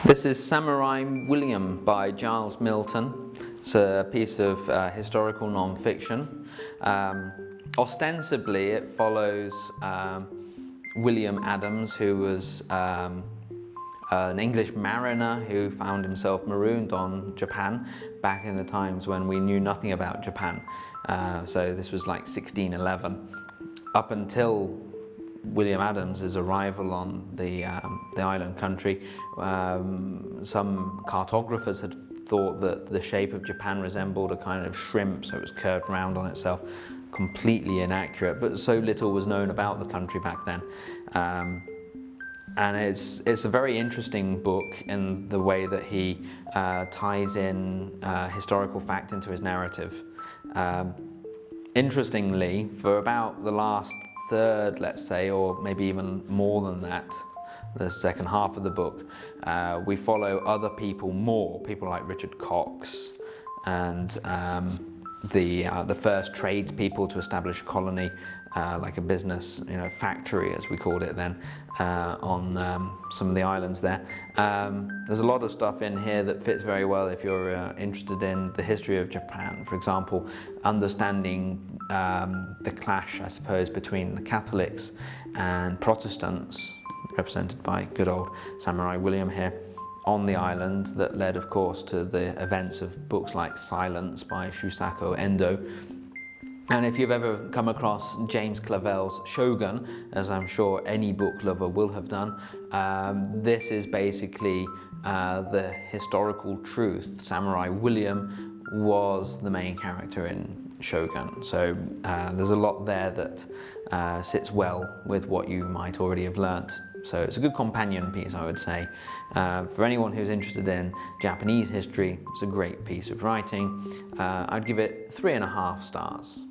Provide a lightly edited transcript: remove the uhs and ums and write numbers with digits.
This is Samurai William by Giles Milton. It's a piece of historical non-fiction. Ostensibly it follows William Adams, who was an English mariner who found himself marooned on Japan back in the times when we knew nothing about Japan. So this was like 1611. Up until William Adams' arrival on the island country, some cartographers had thought that the shape of Japan resembled a kind of shrimp, so it was curved round on itself. Completely inaccurate, but so little was known about the country back then. And it's a very interesting book in the way that he ties in historical fact into his narrative. Interestingly, for about the last third, let's say, or maybe even more than that, the second half of the book, we follow other people more, people like Richard Cox and the first tradespeople to establish a colony, like a business, factory as we called it then, on some of the islands there. There's a lot of stuff in here that fits very well if you're interested in the history of Japan. For example, understanding the clash, I suppose, between the Catholics and Protestants, represented by good old Samurai William here, on the island, that led, of course, to the events of books like Silence by Shusaku Endo. And if you've ever come across James Clavell's Shogun, as I'm sure any book lover will have done, this is basically the historical truth. Samurai William was the main character in Shogun. So there's a lot there that sits well with what you might already have learnt. So it's a good companion piece, I would say. For anyone who's interested in Japanese history, it's a great piece of writing. I'd give it 3.5 stars.